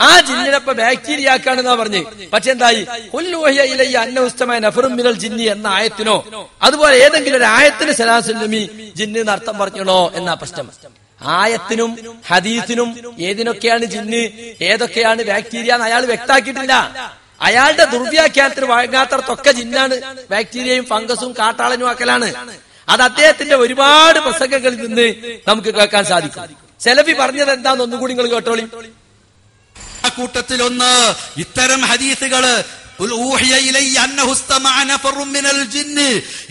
ആ ജിന്നിനൊപ്പം ബാക്ടീരിയ ആക്കാണെന്നാ പറഞ്ഞ്. പക്ഷെ എന്തായി? ജിന്നി എന്ന ആയത്തിനോ അതുപോലെ ഏതെങ്കിലും ഒരു ആയത്തിന് സലാസുല്ലമി ജിന്ന് അർത്ഥം പറഞ്ഞോ എന്നാ പ്രശ്നം. ആയത്തിനും ഹദീസിനും ഏതിനൊക്കെയാണ് ജിന്ന് ഏതൊക്കെയാണ് ബാക്ടീരിയ എന്ന് അയാൾ വ്യക്താക്കിയിട്ടില്ല. അയാളുടെ ദുർവ്യാഖ്യാനത്തിന് വഴങ്ങാത്തടത്തൊക്കെ ജിന്നാണ് ബാക്ടീരിയയും ഫംഗസും കാട്ടാളനും ആക്കലാണ്. അത് അദ്ദേഹത്തിന്റെ ഒരുപാട് പ്രസംഗങ്ങളിൽ നിന്ന് നമുക്ക് കേൾക്കാൻ സാധിക്കും. സെലഫി പറഞ്ഞത് എന്താന്ന് ഒന്നുകൂടി നിങ്ങൾ കേട്ടോളി. ആ കൂട്ടത്തിലൊന്ന് ഇത്തരം ഹദീസുകള്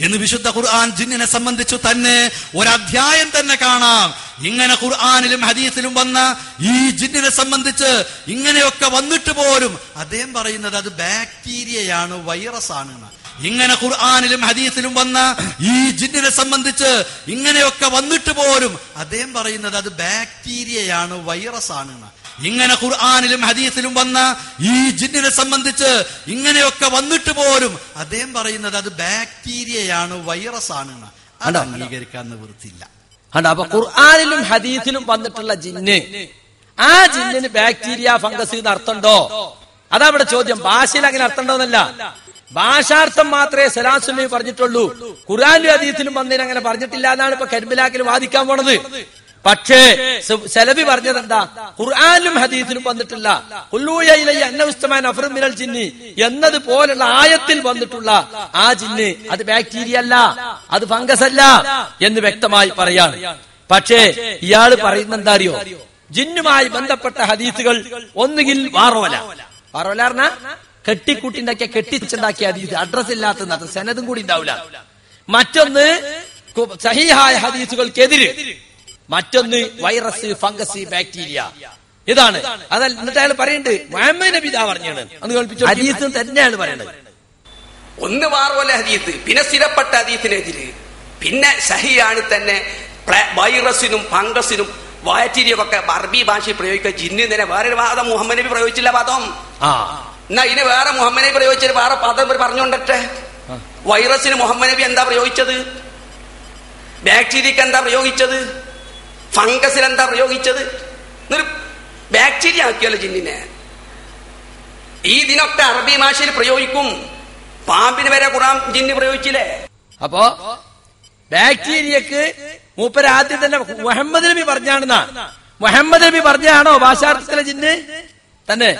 എന്ന് വിശുദ്ധ ഖുർആൻ ജിന്നിനെ സംബന്ധിച്ചു തന്നെ ഒരധ്യായം തന്നെ കാണാം. ഇങ്ങനെ ഖുർആനിലും ഹദീസിലും വന്ന ഈ ജിന്നിനെ സംബന്ധിച്ച് ഇങ്ങനെയൊക്കെ വന്നിട്ട് പോലും അദ്ദേഹം പറയുന്നത് അത് ബാക്ടീരിയയാണ്, വൈറസ് ആണ്. ഇങ്ങനെ ഖുർആനിലും ഹദീസിലും വന്ന ഈ ജിന്നിനെ സംബന്ധിച്ച് ഇങ്ങനെയൊക്കെ വന്നിട്ട് പോലും അദ്ദേഹം പറയുന്നത് അത് ബാക്ടീരിയയാണ്, വൈറസ് ആണ്. ഇങ്ങനെ ഖുർആനിലും ഹദീസിലും വന്ന ഈ ജിന്നിനെ സംബന്ധിച്ച് ഇങ്ങനെയൊക്കെ വന്നിട്ട് പോലും അദ്ദേഹം പറയുന്നത് അത് ബാക്ടീരിയയാണ്, വൈറസ് ആണ്. അത് അംഗീകരിക്കാൻ നിവൃത്തിയില്ല. അപ്പൊ ഖുർആനിലും ഹദീസിലും വന്നിട്ടുള്ള ജിന്ന്, ആ ജിന്നിന് ബാക്ടീരിയ ഫംഗസ് എന്ന് അർത്ഥമുണ്ടോ? അതാ ഇവിടെ ചോദ്യം. ഭാഷയിൽ അങ്ങനെ അർത്ഥമുണ്ടോന്നല്ല, ഭാഷാർത്ഥം മാത്രമേ സലാസുല്ലമി പറഞ്ഞിട്ടുള്ളൂ. ഖുർആനിലും ഹദീസിലും വന്നതിന് അങ്ങനെ പറഞ്ഞിട്ടില്ല എന്നാണ് ഇപ്പൊ കരിമ്പിലാക്കിൽ വാദിക്കാൻ പോണത്. പക്ഷേ സലഫി പറഞ്ഞത് എന്താ? ഖുർആനിലും ഹദീസിലും വന്നിട്ടില്ല ജിന്നി എന്നതുപോലുള്ള ആയത്തിൽ വന്നിട്ടുള്ള ആ ജിന്ന് അത് ബാക്ടീരിയ അല്ല, അത് ഫംഗസ് അല്ല എന്ന് വ്യക്തമായി പറയാണ്. പക്ഷേ ഇയാള് പറയുന്ന എന്താ അറിയോ? ജിന്നുമായി ബന്ധപ്പെട്ട ഹദീസുകൾ ഒന്നുകിൽ വാറോല പറഞ്ഞ കെട്ടിക്കൂട്ടിണ്ടാക്കിയ കെട്ടിച്ചുണ്ടാക്കിയ ഹദീസ്, അഡ്രസ് ഇല്ലാത്ത സനദും കൂടി ഉണ്ടാവില്ല. മറ്റൊന്ന് സഹീഹായ ഹദീസുകൾക്കെതിരെ, മറ്റൊന്ന് വൈറസ്, ഫംഗസ്, ബാക്ടീരിയ. ഇതാണ്. അതല്ല എന്നിട്ട് അയാൾ പറയുന്നുണ്ട് മുഹമ്മദ് നബി ഇതാ പറഞ്ഞാണ്. അത് കേൾപ്പിച്ചു. ഹദീസ് തന്നെയാണ് പറയുന്നത്. ഒന്ന് വാറോല ഹദീസ്, പിന്നെ സ്ഥിരപ്പെട്ട ഹദീസിനെതിരെ, പിന്നെ സഹിയാണ് തന്നെ വൈറസിനും ഫംഗസിനും ബാക്ടീരിയൊക്കെ അറബി ഭാഷയിൽ പ്രയോഗിക്കുക. ജിന്ന് തന്നെ വേറൊരു വാദം മുഹമ്മദ് നബി പ്രയോഗിച്ചില്ല പദം. എന്നാ ഇതിന് വേറെ മുഹമ്മദ് നബി പ്രയോഗിച്ചത് വേറെ പദം പറഞ്ഞുകൊണ്ടേ. വൈറസിന് മുഹമ്മദ് നബി എന്താ പ്രയോഗിച്ചത്? ബാക്ടീരിയക്ക് എന്താ പ്രയോഗിച്ചത്? ഫംഗസിൽ എന്താ പ്രയോഗിച്ചത്? ബാക്ടീരിയ ആക്കിയല്ലോ ജിന്നിനെ. ഈ ഇതിനൊക്കെ അറബി ഭാഷയിൽ പ്രയോഗിക്കും. പാമ്പിന് വരെ ഖുർആൻ ജിന്ന് പ്രയോഗിച്ചില്ലേ? അപ്പോ ബാക്ടീരിയക്ക് മൂപ്പര് ആദ്യം തന്നെ മുഹമ്മദ് നബി പറഞ്ഞാണെന്നാ. മുഹമ്മദ് നബി പറഞ്ഞാണോ ഭാഷാർത്ഥത്തിലെ ജിന്ന് തന്നെ?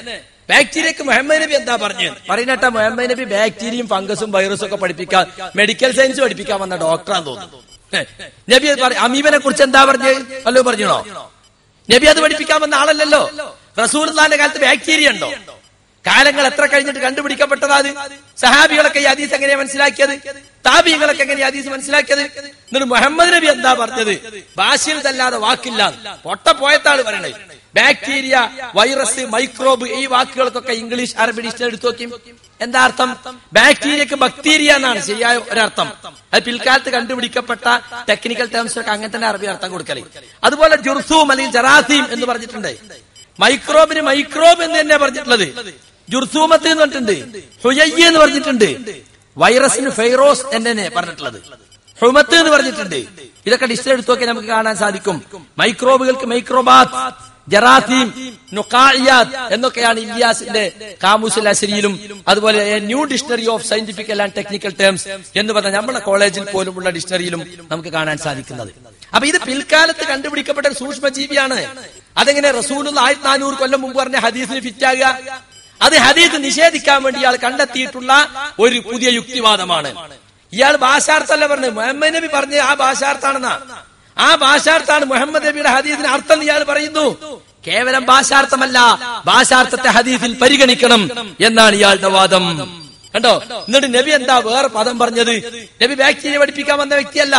ബാക്ടീരിയക്ക് മുഹമ്മദ് നബി എന്താ പറഞ്ഞു? പറയുന്നേട്ടാ മുഹമ്മദ് നബി ബാക്ടീരിയയും ഫംഗസും വൈറസും ഒക്കെ പഠിപ്പിക്കാൻ, മെഡിക്കൽ സയൻസ് പഠിപ്പിക്കാൻ വന്ന ഡോക്ടറാന്ന് തോന്നുന്നു. നബി അമീബനെ കുറിച്ച് എന്താ പറഞ്ഞത്? വല്ലോ പറഞ്ഞോ? നബി അത് പഠിപ്പിക്കാൻ വന്ന ആളല്ലല്ലോ. റസൂലുള്ളാഹിന്റെ കാലത്ത് ബാക്ടീരിയ ഉണ്ടോ? കാലങ്ങൾ എത്ര കഴിഞ്ഞിട്ട് കണ്ടുപിടിക്കപ്പെട്ടതാ അത്? സഹാബികളൊക്കെ ഈ ഹദീസ് എങ്ങനെയാ മനസ്സിലാക്കിയത്? താബികളൊക്കെ എങ്ങനെയാ ഹദീസ് മനസ്സിലാക്കിയത്? എന്നിട്ട് മുഹമ്മദ് നബി എന്താ പറഞ്ഞത്? ഭാഷയിൽ തല്ലാതെ വാക്കില്ല. പൊട്ട പോയത്താണ് പറയണത്. ബാക്ടീരിയ, വൈറസ്, മൈക്രോബ്, ഈ വാക്കുകൾക്കൊക്കെ ഇംഗ്ലീഷ്, അറബി ഡിക്ഷണറി എടുത്തു നോക്കി. എന്താ അർത്ഥം? ബാക്ടീരിയക്ക് ബക്ടീരിയ എന്നാണ് ശരിയായ ഒരർത്ഥം. അത് പിൽക്കാലത്ത് കണ്ടുപിടിക്കപ്പെട്ട ടെക്നിക്കൽ ടേംസിലൊക്കെ അങ്ങനെ തന്നെ അറബി അർത്ഥം കൊടുക്കല്. അതുപോലെ ജുർസൂം അല്ലെങ്കിൽ ജറാസീം എന്ന് പറഞ്ഞിട്ടുണ്ട്. മൈക്രോബിന് മൈക്രോബ് എന്ന് തന്നെ പറഞ്ഞിട്ടുള്ളത്. ജുർസൂമത്ത് എന്ന് പറഞ്ഞിട്ടുണ്ട്. ഹുയയ്യ എന്ന് പറഞ്ഞിട്ടുണ്ട്. വൈറസിന് ഫൈറോസ് എന്നെ പറഞ്ഞിട്ടുള്ളത്. ഹുമത്ത് എന്ന് പറഞ്ഞിട്ടുണ്ട്. ഇതൊക്കെ ഡിക്ഷണറി എടുത്തു നോക്കി നമുക്ക് കാണാൻ സാധിക്കും. മൈക്രോബുകൾക്ക് മൈക്രോബാത്ത്, ജറാസീം, നുഖാഇയാത്ത് എന്നൊക്കെയാണ് ഇല്യാസിന്റെ കാമൂസുൽ അസ്രിയിലും അതുപോലെ new dictionary of scientifical and technical terms എന്ന് പറഞ്ഞ നമ്മുടെ കോളേജിൽ പോലുമുള്ള ഡിക്ഷണറിയിലും നമുക്ക് കാണാൻ സാധിക്കുന്നത്. അപ്പൊ ഇത് പിൽക്കാലത്ത് കണ്ടുപിടിക്കപ്പെട്ട ഒരു സൂക്ഷ്മജീവിയാണ്. അതെങ്ങനെ റസൂലുള്ള 1400 കൊല്ലം മുമ്പ് പറഞ്ഞ ഹദീസിന് ഫിറ്റാകുക? അത് ഹദീസ് നിഷേധിക്കാൻ വേണ്ടി ഇയാൾ കണ്ടെത്തിയിട്ടുള്ള ഒരു പുതിയ യുക്തിവാദമാണ്. ഇയാൾ ഭാഷാർത്ഥമല്ല പറഞ്ഞത്, മുഹമ്മദ് നബി പറഞ്ഞ ആ ഭാഷാർത്ഥാണെന്നാ. ആ ഭാഷാർത്ഥാണ് മുഹമ്മദ് നബിയുടെ ഹദീസിന് അർത്ഥം ഇയാൾ പറയുന്നു. കേവലം ഭാഷാർത്ഥമല്ല, ഭാഷാർത്ഥത്തെ ഹദീസിൽ പരിഗണിക്കണം എന്നാണ് ഇയാളുടെ വാദം. കണ്ടോ? എന്നിട്ട് നബി എന്താ വേറെ പദം പറഞ്ഞത്? നബി ബാക്ടീരിയ പഠിപ്പിക്കാൻ വന്ന വ്യക്തിയല്ല.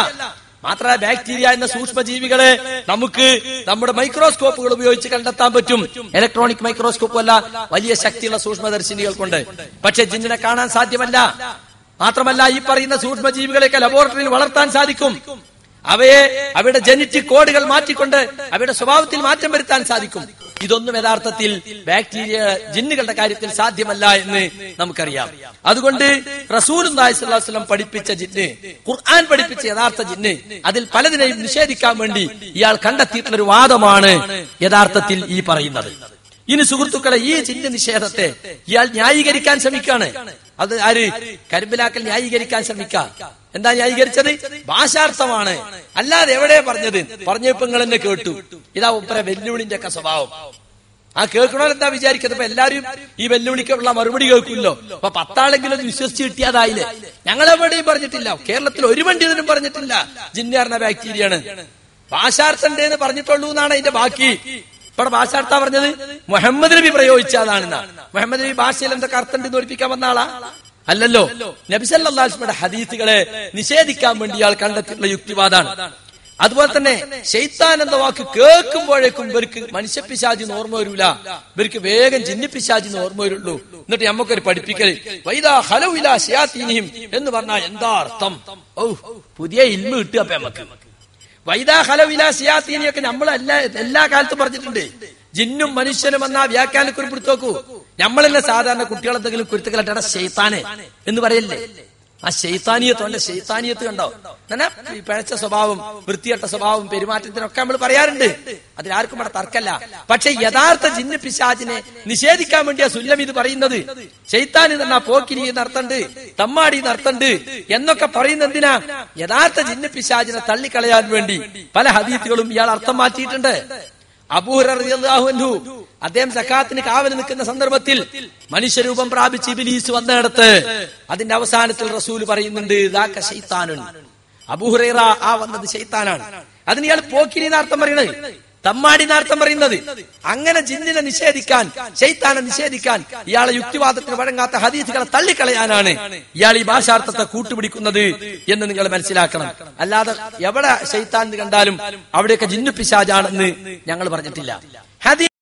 മാത്രമല്ല ബാക്ടീരിയ എന്ന സൂക്ഷ്മജീവികളെ നമുക്ക് നമ്മുടെ മൈക്രോസ്കോപ്പുകൾ ഉപയോഗിച്ച് കണ്ടെത്താൻ പറ്റും. ഇലക്ട്രോണിക് മൈക്രോസ്കോപ്പ് അല്ല, വലിയ ശക്തിയുള്ള സൂക്ഷ്മദർശിനികൾ കൊണ്ട്. പക്ഷെ ജിന്നിനെ കാണാൻ സാധ്യമല്ല. മാത്രമല്ല ഈ പറയുന്ന സൂക്ഷ്മജീവികളെയൊക്കെ ലബോറട്ടറിയിൽ വളർത്താൻ സാധിക്കും. അവയെ അവയുടെ ജനറ്റിക് കോഡുകൾ മാറ്റിക്കൊണ്ട് അവയുടെ സ്വഭാവത്തിൽ മാറ്റം വരുത്താൻ സാധിക്കും. ഇതൊന്നും യഥാർത്ഥത്തിൽ ബാക്ടീരിയ ജിന്നുകളുടെ കാര്യത്തിൽ സാധ്യമല്ല എന്ന് നമുക്കറിയാം. അതുകൊണ്ട് റസൂലുള്ളാഹി സ്വല്ലല്ലാഹു അലൈഹി വസല്ലം പഠിപ്പിച്ച ജിന്ന്, ഖുർആൻ പഠിപ്പിച്ച യഥാർത്ഥ ജിന്ന്, അതിൽ പലതിനെയും നിഷേധിക്കാൻ വേണ്ടി ഇയാൾ കണ്ടെത്തിയിട്ടുള്ള ഒരു വാദമാണ് യഥാർത്ഥത്തിൽ ഈ പറയുന്നത്. ഇനി സുഹൃത്തുക്കളെ, ഈ ജിന്ന് നിഷേധത്തെ ഇയാൾ ന്യായീകരിക്കാൻ ശ്രമിക്കാണ്. അത് ആര്? കരിമ്പിലാക്കൽ ന്യായീകരിക്കാൻ ശ്രമിക്കാം. എന്താ ന്യായീകരിച്ചത്? ഭാഷാർത്ഥമാണ്, അല്ലാതെ എവിടെ പറഞ്ഞത്? പറഞ്ഞപ്പോ നിങ്ങൾ എന്നെ കേട്ടു. ഇതാ ഉപ്പര വെല്ലുവിളിന്റെ ഒക്കെ സ്വഭാവം. ആ കേൾക്കണോ എന്താ വിചാരിക്കുന്നത്? ഇപ്പൊ എല്ലാരും ഈ വെല്ലുവിളിക്കുള്ള മറുപടി കേൾക്കുമല്ലോ. അപ്പൊ 10 ആളെങ്കിലും വിശ്വസിച്ച് കിട്ടിയതായില്ലേ? ഞങ്ങളെവിടെയും പറഞ്ഞിട്ടില്ല, കേരളത്തിൽ ഒരു പണ്ഡിതനും പറഞ്ഞിട്ടില്ല ജിന്ന് പറഞ്ഞ ബാക്ടീരിയാണ്. ഭാഷാർത്ഥന്റെ എന്ന് പറഞ്ഞിട്ടുള്ളൂ എന്നാണ് അതിന്റെ ബാക്കി. ഇവിടെ ഭാഷാർത്ഥ പറഞ്ഞത് മുഹമ്മദ് നബി പ്രയോഗിച്ചതാണെന്നാ. മുഹമ്മദ് നബി ഭാഷയിൽ എന്തൊക്കെ അർത്ഥം ഉണ്ടെന്ന് ഒളിപ്പിക്കാൻ വന്ന ആളാ? അല്ലല്ലോ. നബി സല്ലല്ലാഹു അലൈഹി വസല്ലമയുടെ ഹദീസുകളെ നിഷേധിക്കാൻ വേണ്ടി ഇയാൾ കണ്ടെത്തിയിട്ടുള്ള യുക്തിവാദാണ്. അതുപോലെ തന്നെ ശൈത്താൻ എന്ന വാക്ക് കേൾക്കുമ്പോഴേക്കും ഇവർക്ക് മനുഷ്യപ്പിശാചിന്ന് ഓർമ്മ വരൂല, ഇവർക്ക് വേഗം ജിന്നിപ്പിശാചിന്ന് ഓർമ്മ വരുള്ളൂ. എന്നിട്ട് നമുക്കൊരു പഠിപ്പിക്കല് വൈദാ ഖലൗ ഇലാ ശയാതീനിഹിം എന്ന് പറഞ്ഞാൽ എന്താ അർത്ഥം? പുതിയ ഇൽമ കിട്ടുക. അപ്പൊ നമുക്ക് വൈദാ ഖലൗ ഇലാ ശയാതീനിയൊക്കെ നമ്മൾ എല്ലാ കാലത്തും പറഞ്ഞിട്ടുണ്ട്. ജിന്നും മനുഷ്യനും എന്നാ വ്യാഖ്യാനക്കുറിപ്പ് എടുത്ത് നോക്കൂ. നമ്മളെല്ലാം സാധാരണ കുട്ടികളെന്തെങ്കിലും കുരുത്തുകളായിട്ടാണ് ശൈത്താന് എന്ന് പറയല്ലേ? ആ ശൈത്താനിയത്ത്, അവന്റെ ശൈത്താനിയത്ത് കണ്ടോ? അങ്ങനെ പിഴച്ച സ്വഭാവം, വൃത്തികെട്ട സ്വഭാവം, പെരുമാറ്റത്തിനൊക്കെ നമ്മൾ പറയാറുണ്ട്. അതിലാർക്കും അവിടെ തർക്കല്ല. പക്ഷെ യഥാർത്ഥ ജിന്ന് പിശാചിനെ നിഷേധിക്കാൻ വേണ്ടിയാ സുല്ലം ഇത് പറയുന്നത്. ശൈത്താനി എന്നാ പോക്കിരി നടത്തണ്ട്, തമ്മാടി നടത്തണ്ട് എന്നൊക്കെ പറയുന്ന എന്തിനാ? യഥാർത്ഥ ജിന്ന് പിശാചിനെ തള്ളിക്കളയാൻ വേണ്ടി പല ഹദീസുകളും ഇയാൾ അർത്ഥം മാറ്റിയിട്ടുണ്ട്. അബൂ ഹുറൈറ റളിയല്ലാഹു അൻഹു അദ്ദേഹം സക്കാത്തിന് കാവൽ നിൽക്കുന്ന സന്ദർഭത്തിൽ മനുഷ്യരൂപം പ്രാപിച്ച് ഇബ്ലീസ് വന്നിടത്ത് അതിന്റെ അവസാനത്തിൽ റസൂൽ പറയുന്നുണ്ട് ദാക ശൈത്താനുൻ. അബൂ ഹുറൈറ ആ വന്നത് ശൈത്താനാണ്. അതിന് ഇയാൾ പോക്കിരി എന്നർത്ഥം പറയുന്നത്, തമ്മാടി എന്നർത്ഥം പറയുന്നത്. അങ്ങനെ ജിന്നിനെ നിഷേധിക്കാൻ, ശൈത്താനെ നിഷേധിക്കാൻ, ഇയാളെ യുക്തിവാദത്തിന് വഴങ്ങാത്ത ഹദീസുകളെ തള്ളിക്കളയാനാണ് ഇയാൾ ഈ ഭാഷാർത്ഥത്തെ കൂട്ടുപിടിക്കുന്നത് എന്ന് നിങ്ങൾ മനസ്സിലാക്കണം. അല്ലാതെ എവിടെ ശൈത്താൻ കണ്ടാലും അവിടെയൊക്കെ ജിന്നു പിശാചാണെന്ന് ഞങ്ങൾ പറഞ്ഞിട്ടില്ല.